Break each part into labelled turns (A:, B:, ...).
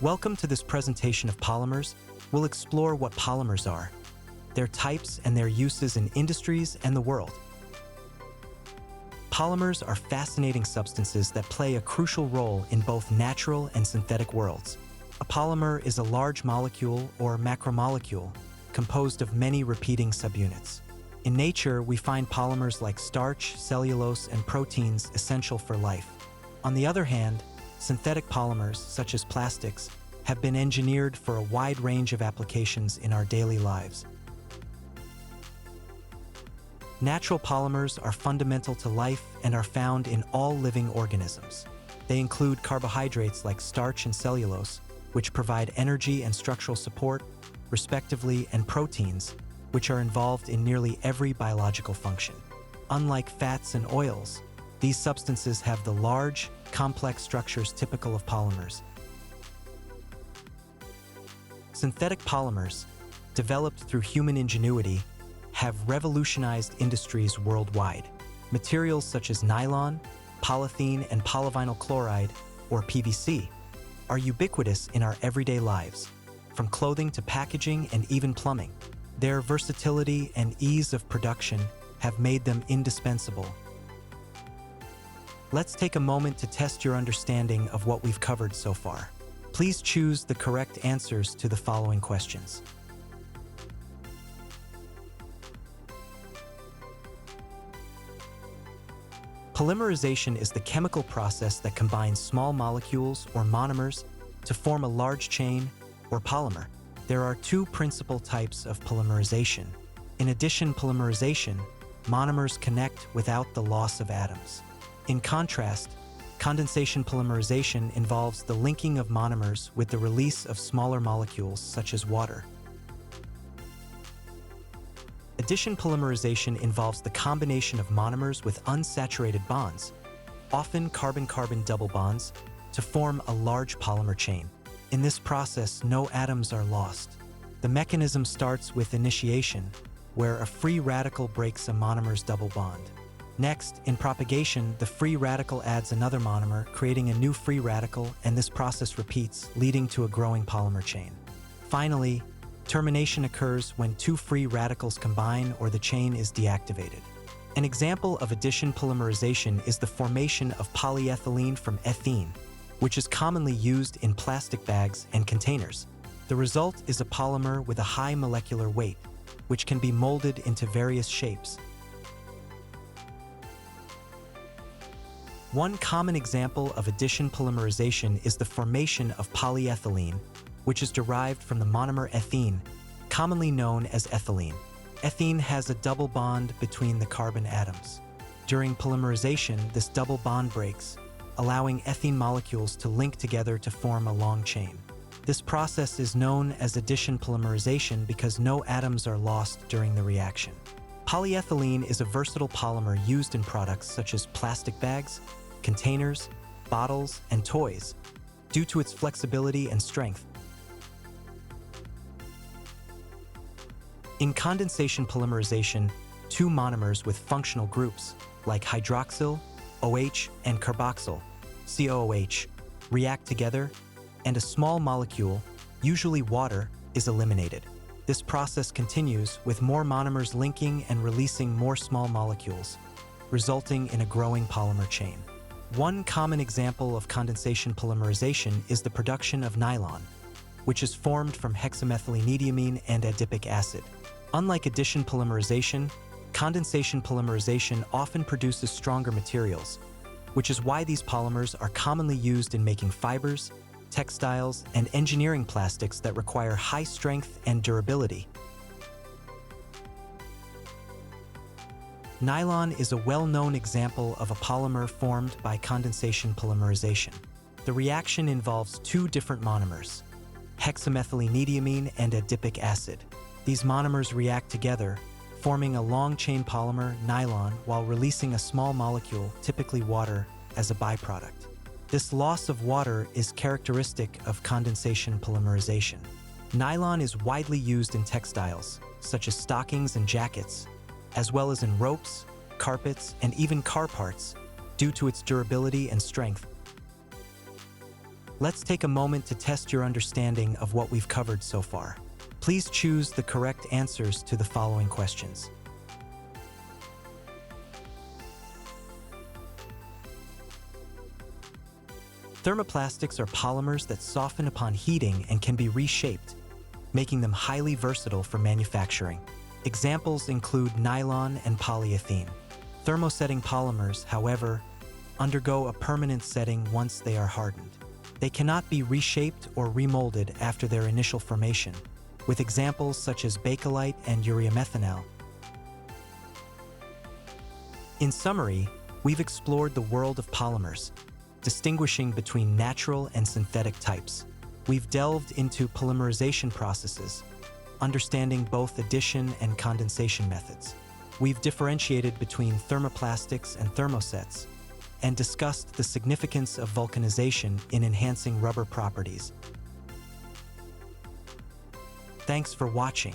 A: Welcome to this presentation of polymers. We'll explore what polymers are, their types and their uses in industries and the world. Polymers are fascinating substances that play a crucial role in both natural and synthetic worlds. A polymer is a large molecule or macromolecule composed of many repeating subunits. In nature, we find polymers like starch, cellulose, and proteins essential for life. On the other hand, synthetic polymers, such as plastics, have been engineered for a wide range of applications in our daily lives. Natural polymers are fundamental to life and are found in all living organisms. They include carbohydrates like starch and cellulose, which provide energy and structural support, respectively, and proteins, which are involved in nearly every biological function. Unlike fats and oils, these substances have the large, complex structures typical of polymers. Synthetic polymers, developed through human ingenuity, have revolutionized industries worldwide. Materials such as nylon, polythene, and polyvinyl chloride, or PVC, are ubiquitous in our everyday lives, from clothing to packaging and even plumbing. Their versatility and ease of production have made them indispensable. Let's take a moment to test your understanding of what we've covered so far. Please choose the correct answers to the following questions. Polymerization is the chemical process that combines small molecules or monomers to form a large chain or polymer. There are two principal types of polymerization. In addition, polymerization, monomers connect without the loss of atoms. In contrast, condensation polymerization involves the linking of monomers with the release of smaller molecules such as water. Addition polymerization involves the combination of monomers with unsaturated bonds, often carbon-carbon double bonds, to form a large polymer chain. In this process, no atoms are lost. The mechanism starts with initiation, where a free radical breaks a monomer's double bond. Next, in propagation, the free radical adds another monomer, creating a new free radical, and this process repeats, leading to a growing polymer chain. Finally, termination occurs when two free radicals combine or the chain is deactivated. An example of addition polymerization is the formation of polyethylene from ethene, which is commonly used in plastic bags and containers. The result is a polymer with a high molecular weight, which can be molded into various shapes. One common example of addition polymerization is the formation of polyethylene, which is derived from the monomer ethene, commonly known as ethylene. Ethene has a double bond between the carbon atoms. During polymerization, this double bond breaks, allowing ethene molecules to link together to form a long chain. This process is known as addition polymerization because no atoms are lost during the reaction. Polyethylene is a versatile polymer used in products such as plastic bags, containers, bottles, and toys, due to its flexibility and strength. In condensation polymerization, two monomers with functional groups, like hydroxyl, OH, and carboxyl, COOH, react together, and a small molecule, usually water, is eliminated. This process continues with more monomers linking and releasing more small molecules, resulting in a growing polymer chain. One common example of condensation polymerization is the production of nylon, which is formed from hexamethylenediamine and adipic acid. Unlike addition polymerization, condensation polymerization often produces stronger materials, which is why these polymers are commonly used in making fibers, textiles, and engineering plastics that require high strength and durability. Nylon is a well-known example of a polymer formed by condensation polymerization. The reaction involves two different monomers, hexamethylenediamine and adipic acid. These monomers react together, forming a long-chain polymer, nylon, while releasing a small molecule, typically water, as a byproduct. This loss of water is characteristic of condensation polymerization. Nylon is widely used in textiles, such as stockings and jackets, as well as in ropes, carpets, and even car parts, due to its durability and strength. Let's take a moment to test your understanding of what we've covered so far. Please choose the correct answers to the following questions. Thermoplastics are polymers that soften upon heating and can be reshaped, making them highly versatile for manufacturing. Examples include nylon and polyethylene. Thermosetting polymers, however, undergo a permanent setting once they are hardened. They cannot be reshaped or remolded after their initial formation, with examples such as bakelite and ureamethanol. In summary, we've explored the world of polymers, distinguishing between natural and synthetic types. We've delved into polymerization processes, understanding both addition and condensation methods. We've differentiated between thermoplastics and thermosets, and discussed the significance of vulcanization in enhancing rubber properties. Thanks for watching.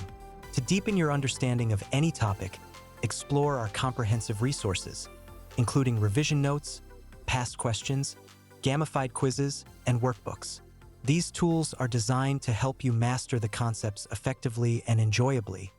A: To deepen your understanding of any topic, explore our comprehensive resources, including revision notes, past questions, gamified quizzes, and workbooks. These tools are designed to help you master the concepts effectively and enjoyably,